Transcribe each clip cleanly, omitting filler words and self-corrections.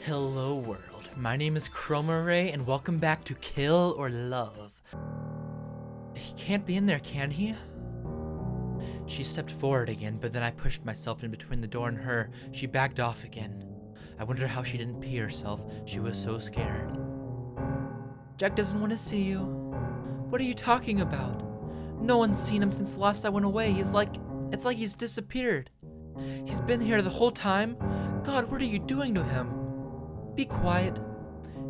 Hello world, my name is Chromaray and welcome back to Kill or Love. He can't be in there, can he? She stepped forward again, but then I pushed myself in between the door and her. She backed off again. I wonder how she didn't pee herself. She was so scared. Jack doesn't want to see you. What are you talking about? No one's seen him since last I went away. It's like he's disappeared. He's been here the whole time. God, what are you doing to him? Be quiet.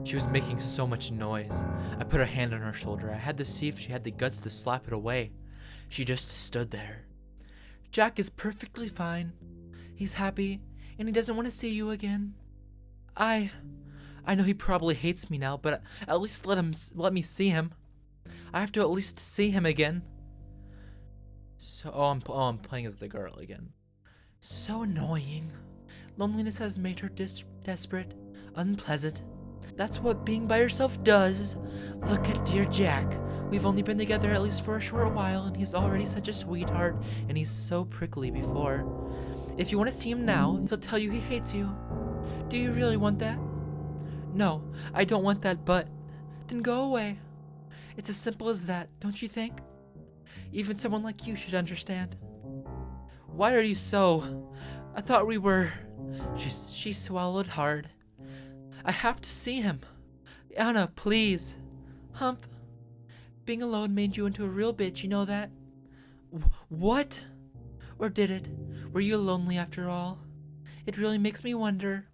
She was making so much noise. I put a hand on her shoulder. I had to see if she had the guts to slap it away. She just stood there. Jack is perfectly fine. He's happy, and he doesn't want to see you again. I know he probably hates me now, but at least let me see him. I have to at least see him again. I'm playing as the girl again. So annoying. Loneliness has made her desperate, unpleasant. That's what being by yourself does. Look at dear Jack. We've only been together at least for a short while, and he's already such a sweetheart, and he's so prickly before. If you want to see him now, he'll tell you he hates you. Do you really want that? No, I don't want that, but then go away. It's as simple as that, don't you think? Even someone like you should understand. Why are you so... I thought we were... She swallowed hard. I have to see him. Anna, please. Humph. Being alone made you into a real bitch, you know that? What? Or did it? Were you lonely after all? It really makes me wonder.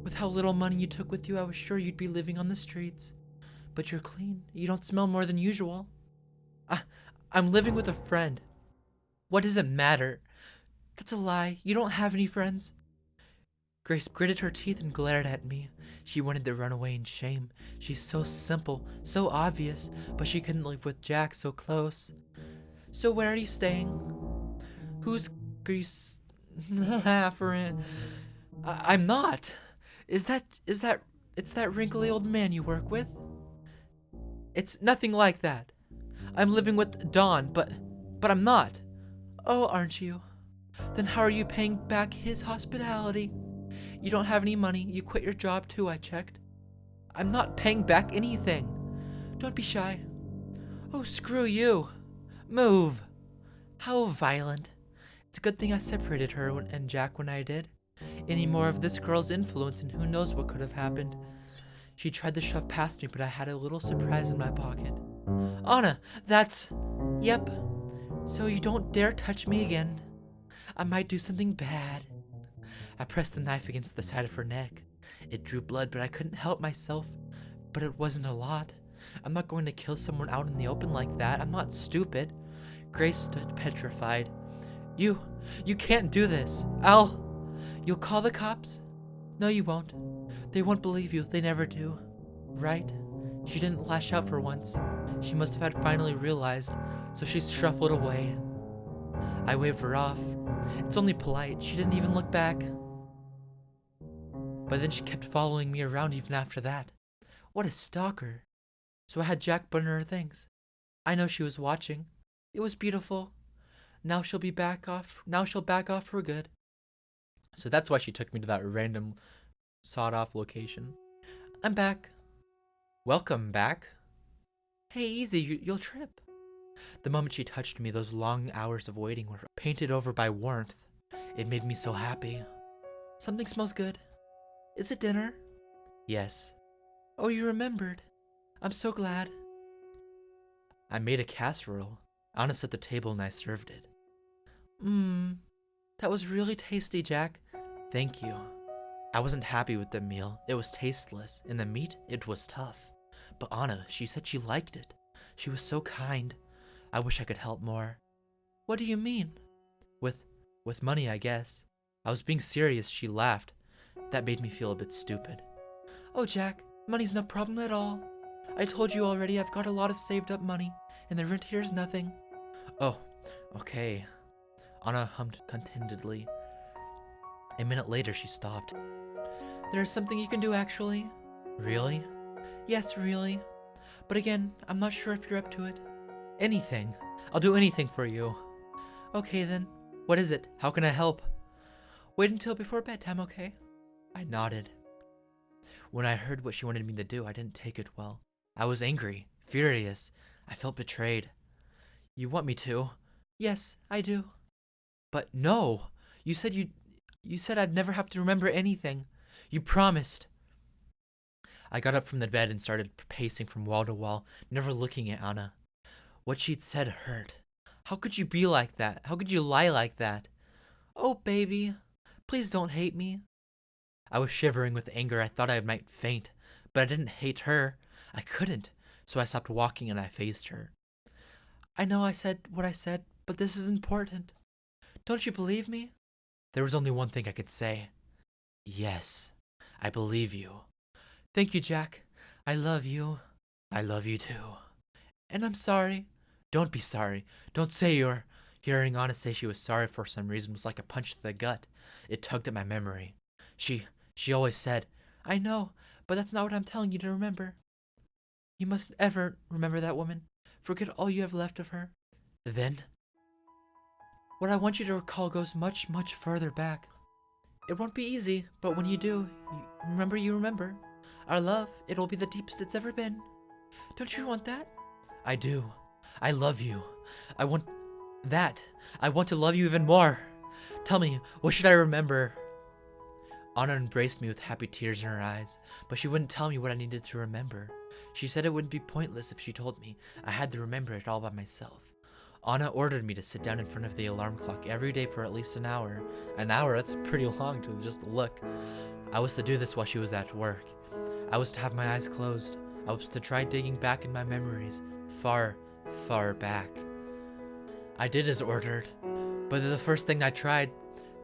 With how little money you took with you, I was sure you'd be living on the streets. But you're clean. You don't smell more than usual. I'm living with a friend. What does it matter? That's a lie. You don't have any friends. Grace gritted her teeth and glared at me. She wanted to run away in shame. She's so simple, so obvious, but she couldn't live with Jack so close. So where are you staying? Who's are you friend? I'm not. It's that wrinkly old man you work with? It's nothing like that. I'm living with Don, but I'm not. Oh, aren't you? Then how are you paying back his hospitality? You don't have any money. You quit your job too, I checked. I'm not paying back anything. Don't be shy. Oh, screw you. Move. How violent. It's a good thing I separated her and Jack when I did. Any more of this girl's influence and who knows what could have happened. She tried to shove past me, but I had a little surprise in my pocket. Anna, that's... Yep. So you don't dare touch me again. I might do something bad. I pressed the knife against the side of her neck. It drew blood, but I couldn't help myself. But it wasn't a lot. I'm not going to kill someone out in the open like that. I'm not stupid. Grace stood petrified. You can't do this. You'll call the cops? No, you won't. They won't believe you. They never do. Right? She didn't lash out for once. She must have had finally realized, so she shuffled away. I waved her off. It's only polite. She didn't even look back. But then she kept following me around even after that. What a stalker. So I had Jack burn her things. I know she was watching. It was beautiful. Now she'll back off for good. So that's why she took me to that random sawed-off location. I'm back. Welcome back. Hey, easy, you'll trip. The moment she touched me, those long hours of waiting were painted over by warmth. It made me so happy. Something smells good. Is it dinner? Yes. Oh, you remembered. I'm so glad. I made a casserole. Anna set the table and I served it. That was really tasty, Jack. Thank you. I wasn't happy with the meal. It was tasteless, and the meat, it was tough. But Anna, she said she liked it. She was so kind. I wish I could help more. What do you mean? With money, I guess. I was being serious. She laughed. That made me feel a bit stupid. Oh, Jack, money's no problem at all. I told you already I've got a lot of saved up money, and the rent here is nothing. Oh, okay. Anna hummed contentedly. A minute later, she stopped. There's something you can do, actually. Really? Yes, really. But again, I'm not sure if you're up to it. Anything. I'll do anything for you. Okay, then. What is it? How can I help? Wait until before bedtime, okay? I nodded. When I heard what she wanted me to do, I didn't take it well. I was angry, furious. I felt betrayed. You want me to? Yes, I do. But no! You said I'd never have to remember anything. You promised. I got up from the bed and started pacing from wall to wall, never looking at Anna. What she'd said hurt. How could you be like that? How could you lie like that? Oh, baby, please don't hate me. I was shivering with anger. I thought I might faint, but I didn't hate her. I couldn't, so I stopped walking and I faced her. I know I said what I said, but this is important. Don't you believe me? There was only one thing I could say. Yes, I believe you. Thank you, Jack. I love you. I love you too. And I'm sorry. Don't be sorry. Don't say you're... Hearing Anna say she was sorry for some reason was like a punch to the gut. It tugged at my memory. She always said, I know, but that's not what I'm telling you to remember. You mustn't ever remember that woman. Forget all you have left of her. Then? What I want you to recall goes much, much further back. It won't be easy, but when you do, you remember. Our love, it'll be the deepest it's ever been. Don't you want that? I do. I love you. I want that. I want to love you even more. Tell me, what should I remember? Anna embraced me with happy tears in her eyes, but she wouldn't tell me what I needed to remember. She said it wouldn't be pointless if she told me. I had to remember it all by myself. Anna ordered me to sit down in front of the alarm clock every day for at least an hour. An hour? That's pretty long to just look. I was to do this while she was at work. I was to have my eyes closed. I was to try digging back in my memories, far, far back. I did as ordered, but the first thing I tried,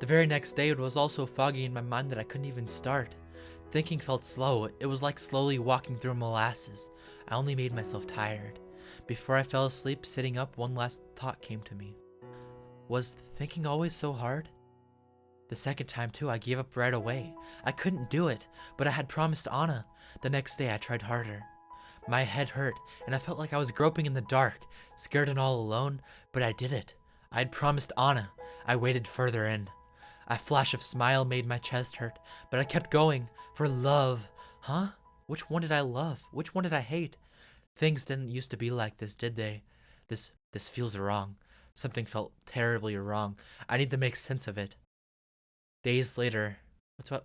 the very next day, it was all so foggy in my mind that I couldn't even start. Thinking felt slow. It was like slowly walking through molasses. I only made myself tired. Before I fell asleep, sitting up, one last thought came to me. Was thinking always so hard? The second time, too, I gave up right away. I couldn't do it, but I had promised Anna. The next day, I tried harder. My head hurt, and I felt like I was groping in the dark, scared and all alone, but I did it. I had promised Anna. I waded further in. A flash of smile made my chest hurt, but I kept going. For love. Huh? Which one did I love? Which one did I hate? Things didn't used to be like this, did they? This feels wrong. Something felt terribly wrong. I need to make sense of it. Days later,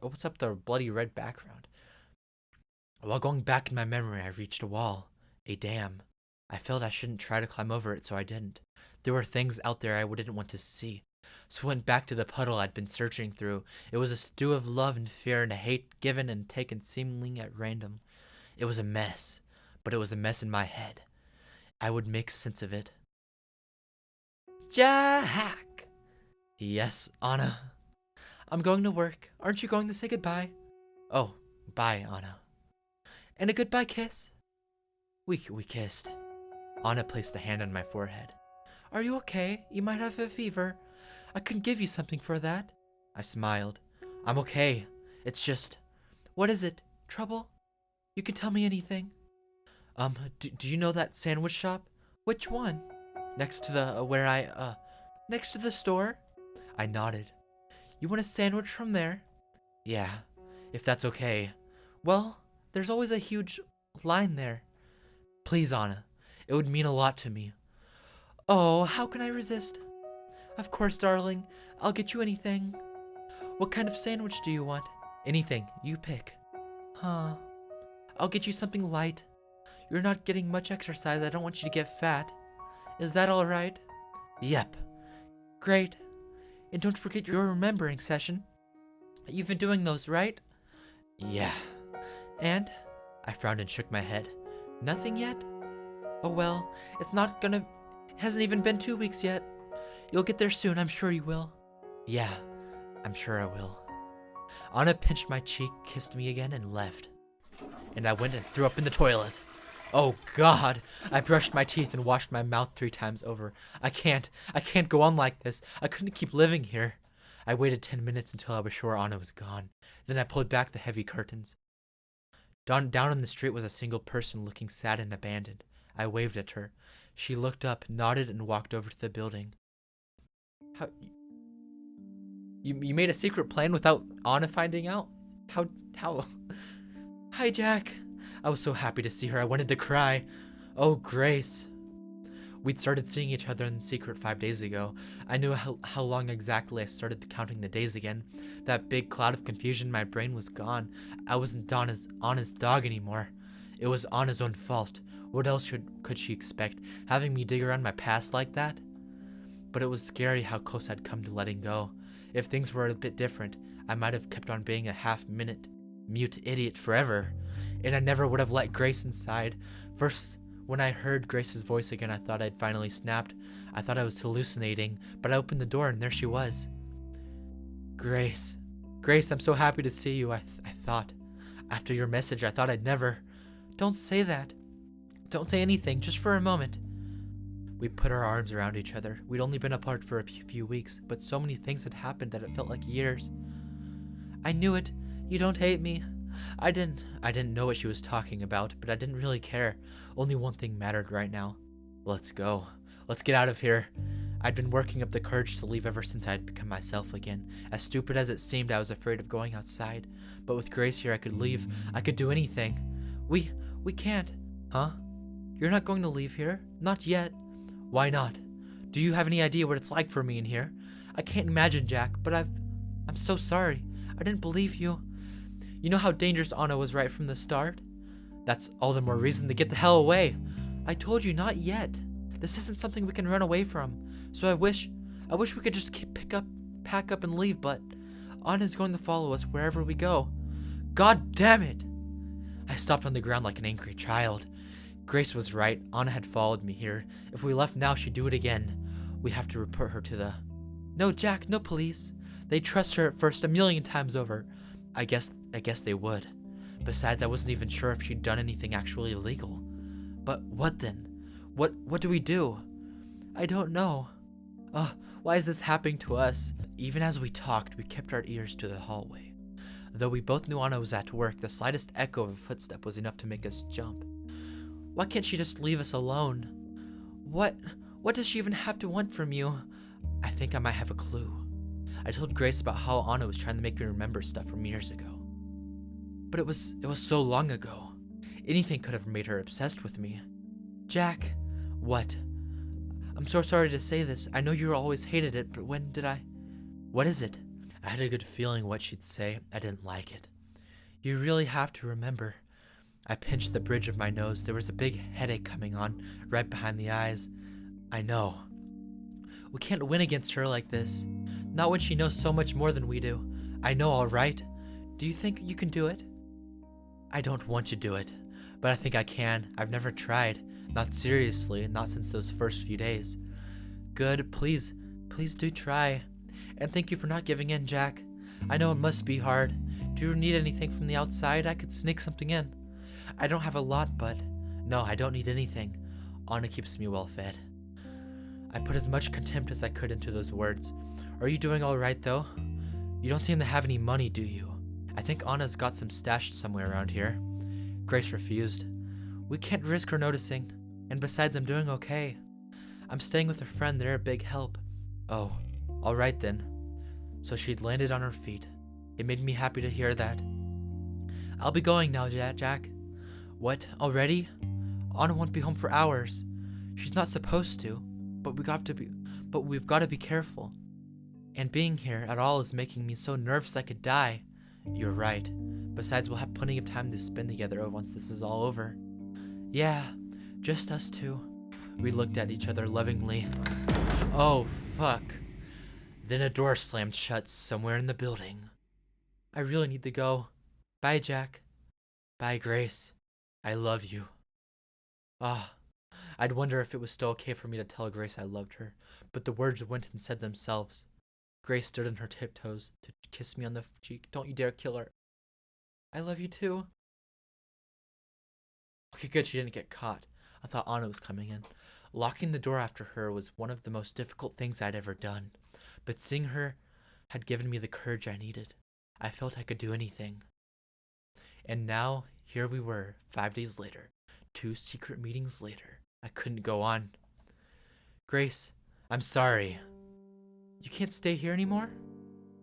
what's up the bloody red background? While going back in my memory, I reached a wall. A dam. I felt I shouldn't try to climb over it, so I didn't. There were things out there I didn't want to see. So I went back to the puddle I'd been searching through. It was a stew of love and fear and hate given and taken seemingly at random. It was a mess, but it was a mess in my head. I would make sense of it. Jack! Yes, Anna. I'm going to work. Aren't you going to say goodbye? Oh, bye, Anna. And a goodbye kiss? We kissed. Anna placed a hand on my forehead. Are you okay? You might have a fever. I couldn't give you something for that. I smiled. I'm okay. It's just... What is it? Trouble? You can tell me anything. Do you know that sandwich shop? Which one? Next to the, next to the store? I nodded. You want a sandwich from there? Yeah, if that's okay. Well, there's always a huge line there. Please, Anna. It would mean a lot to me. Oh, how can I resist? Of course, darling. I'll get you anything. What kind of sandwich do you want? Anything. You pick. Huh. I'll get you something light. You're not getting much exercise. I don't want you to get fat. Is that all right? Yep. Great. And don't forget your remembering session. You've been doing those, right? Yeah. And? I frowned and shook my head. Nothing yet? Oh well, it hasn't even been 2 weeks yet. You'll get there soon, I'm sure you will. Yeah, I'm sure I will. Anna pinched my cheek, kissed me again, and left. And I went and threw up in the toilet. Oh God! I brushed my teeth and washed my mouth 3 times over. I can't go on like this. I couldn't keep living here. I waited 10 minutes until I was sure Anna was gone. Then I pulled back the heavy curtains. Down on the street was a single person looking sad and abandoned. I waved at her. She looked up, nodded, and walked over to the building. How... You made a secret plan without Anna finding out? How Hi, Jack. I was so happy to see her, I wanted to cry. Oh, Grace. We'd started seeing each other in secret 5 days ago. I knew how long exactly. I started counting the days again. That big cloud of confusion, my brain was gone. I wasn't Anna's dog anymore. It was Anna's own fault. What else could she expect, having me dig around my past like that? But it was scary how close I'd come to letting go. If things were a bit different, I might have kept on being a half-minute, mute idiot forever. And I never would have let Grace inside. First, when I heard Grace's voice again, I thought I'd finally snapped. I thought I was hallucinating, but I opened the door and there she was. Grace. Grace, I'm so happy to see you, I thought. After your message, I thought I'd never... Don't say that. Don't say anything, just for a moment. We put our arms around each other. We'd only been apart for a few weeks, but so many things had happened that it felt like years. I knew it. You don't hate me. I didn't know what she was talking about, but I didn't really care. Only one thing mattered right now. Let's go. Let's get out of here. I'd been working up the courage to leave ever since I'd become myself again. As stupid as it seemed, I was afraid of going outside. But with Grace here, I could leave. I could do anything. We can't. Huh? You're not going to leave here? Not yet. Why not? Do you have any idea what it's like for me in here? I can't imagine, Jack, but I'm so sorry. I didn't believe you. You know how dangerous Anna was right from the start? That's all the more reason to get the hell away. I told you, not yet. This isn't something we can run away from. So I wish we could just pack up and leave, but Anna's going to follow us wherever we go. God damn it! I stopped on the ground like an angry child. Grace was right. Anna had followed me here. If we left now, she'd do it again. We have to report her to the... No, Jack, no police. They trust her at first 1,000,000 times over. I guess they would. Besides, I wasn't even sure if she'd done anything actually illegal. But what then? What do we do? I don't know. Why is this happening to us? Even as we talked, we kept our ears to the hallway. Though we both knew Anna was at work, the slightest echo of a footstep was enough to make us jump. Why can't she just leave us alone? What does she even have to want from you? I think I might have a clue. I told Grace about how Anna was trying to make me remember stuff from years ago. But it was so long ago. Anything could have made her obsessed with me. Jack, what? I'm so sorry to say this. I know you always hated it, but when did I... What is it? I had a good feeling what she'd say. I didn't like it. You really have to remember. I pinched the bridge of my nose. There was a big headache coming on, right behind the eyes. I know. We can't win against her like this. Not when she knows so much more than we do. I know, all right. Do you think you can do it? I don't want to do it, but I think I can. I've never tried. Not seriously, not since those first few days. Good, please do try. And thank you for not giving in, Jack. I know it must be hard. Do you need anything from the outside? I could sneak something in. I don't have a lot, but... No, I don't need anything. Anna keeps me well fed. I put as much contempt as I could into those words. Are you doing all right, though? You don't seem to have any money, do you? I think Anna's got some stashed somewhere around here. Grace refused. We can't risk her noticing. And besides, I'm doing okay. I'm staying with a friend. They're a big help. Oh, all right then. So she'd landed on her feet. It made me happy to hear that. I'll be going now, Jack. What? Already? Anna won't be home for hours. She's not supposed to, but we've got to be careful. And being here at all is making me so nervous I could die. You're right. Besides, we'll have plenty of time to spend together once this is all over. Yeah, just us two. We looked at each other lovingly. Oh, fuck. Then a door slammed shut somewhere in the building. I really need to go. Bye, Jack. Bye, Grace. I love you. I'd wonder if it was still okay for me to tell Grace I loved her, but the words went and said themselves. Grace stood on her tiptoes to kiss me on the cheek. Don't you dare kill her. I love you too. Okay, good, she didn't get caught. I thought Anna was coming in. Locking the door after her was one of the most difficult things I'd ever done, but seeing her had given me the courage I needed. I felt I could do anything. And now, here we were, 5 days later, 2 secret meetings later. I couldn't go on. Grace, I'm sorry. You can't stay here anymore?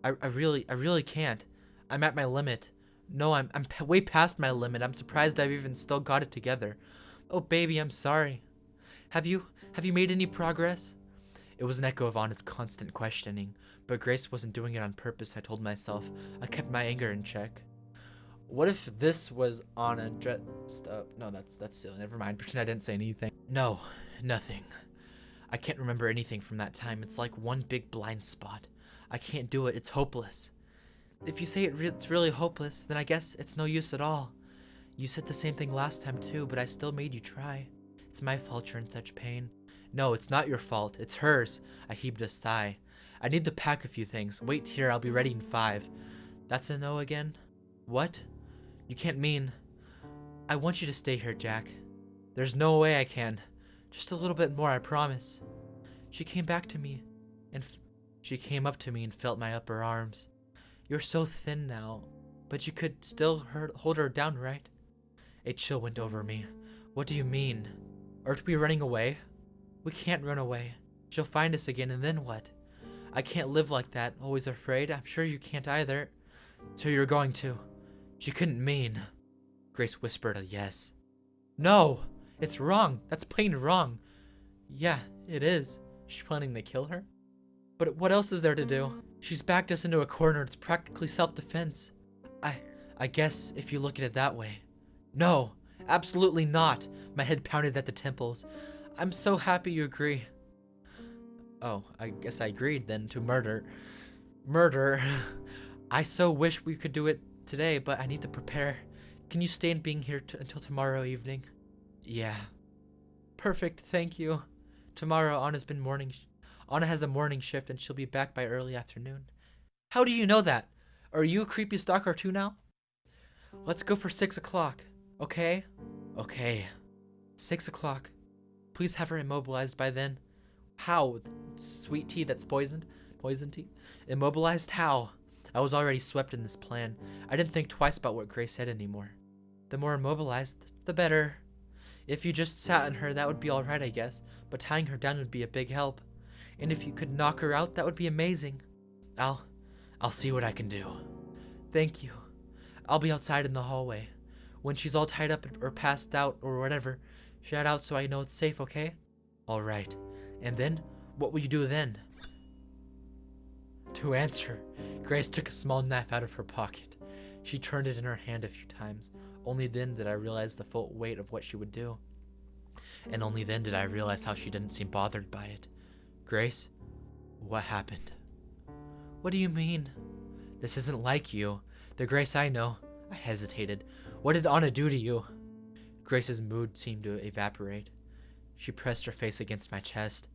I really can't. I'm at my limit. No, way past my limit. I'm surprised I've even still got it together. Oh, baby, I'm sorry. Have you made any progress? It was an echo of Anna's constant questioning, but Grace wasn't doing it on purpose, I told myself. I kept my anger in check. What if this was Anna dressed up? No, that's silly. Never mind. Pretend I didn't say anything. No, nothing. I can't remember anything from that time. It's like one big blind spot. I can't do it. It's hopeless. If you say it's really hopeless, then I guess it's no use at all. You said the same thing last time too, but I still made you try. It's my fault you're in such pain. No, it's not your fault. It's hers. I heaved a sigh. I need to pack a few things. Wait here. I'll be ready in 5. That's a no again? What? You can't mean... I want you to stay here, Jack. There's no way I can. Just a little bit more, I promise. She came back to me, and she came up to me and felt my upper arms. You're so thin now, but you could still hold her down, right? A chill went over me. What do you mean? Aren't we running away? We can't run away. She'll find us again, and then what? I can't live like that, always afraid. I'm sure you can't either. So you're going to... She couldn't mean... Grace whispered a yes. No! It's wrong. That's plain wrong. Yeah, it is. She's planning to kill her? But what else is there to do? She's backed us into a corner. It's practically self-defense. I guess if you look at it that way. No, absolutely not. My head pounded at the temples. I'm so happy you agree. Oh, I guess I agreed then to murder. Murder. I so wish we could do it today, but I need to prepare. Can you stay in being here until tomorrow evening? Yeah. Perfect, thank you. Tomorrow, Anna has a morning shift and she'll be back by early afternoon. How do you know that? Are you a creepy stalker too now? Let's go for 6 o'clock, okay? Okay. 6 o'clock. Please have her immobilized by then. How? Sweet tea that's poisoned? Poison tea? Immobilized? How? I was already swept in this plan. I didn't think twice about what Grace said anymore. The more immobilized, the better. If you just sat on her, that would be alright, I guess, but tying her down would be a big help. And if you could knock her out, that would be amazing. I'll see what I can do. Thank you. I'll be outside in the hallway. When she's all tied up or passed out or whatever, shout out so I know it's safe, okay? Alright. And then, what will you do then? To answer, Grace took a small knife out of her pocket. She turned it in her hand a few times. Only then did I realize the full weight of what she would do. And only then did I realize how she didn't seem bothered by it. Grace, what happened? What do you mean? This isn't like you. The Grace I know. I hesitated. What did Anna do to you? Grace's mood seemed to evaporate. She pressed her face against my chest.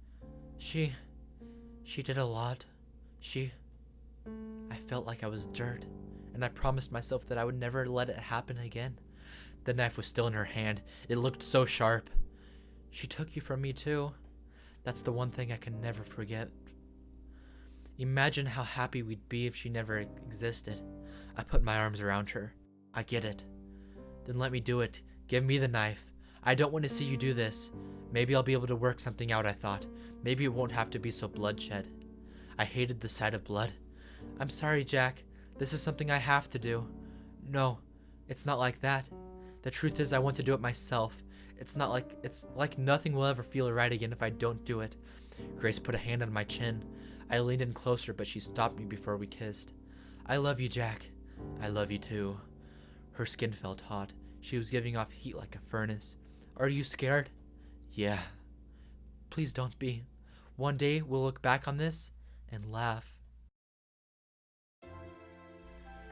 She did a lot. I felt like I was dirt, and I promised myself that I would never let it happen again. The knife was still in her hand. It looked so sharp. She took you from me too. That's the one thing I can never forget. Imagine how happy we'd be if she never existed. I put my arms around her. I get it. Then let me do it. Give me the knife. I don't want to see you do this. Maybe I'll be able to work something out, I thought. Maybe it won't have to be so bloodshed. I hated the sight of blood. I'm sorry, Jack. This is something I have to do. No, it's not like that. The truth is I want to do it myself. It's like nothing will ever feel right again if I don't do it. Grace put a hand on my chin. I leaned in closer, but she stopped me before we kissed. I love you, Jack. I love you too. Her skin felt hot. She was giving off heat like a furnace. Are you scared? Yeah. Please don't be. One day we'll look back on this and laugh.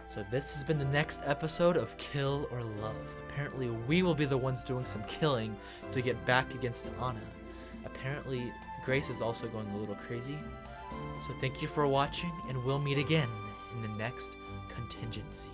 So this has been the next episode of Kill or Love. Apparently we will be the ones doing some killing to get back against Anna. Apparently Grace is also going a little crazy. So thank you for watching, and we'll meet again in the next contingency.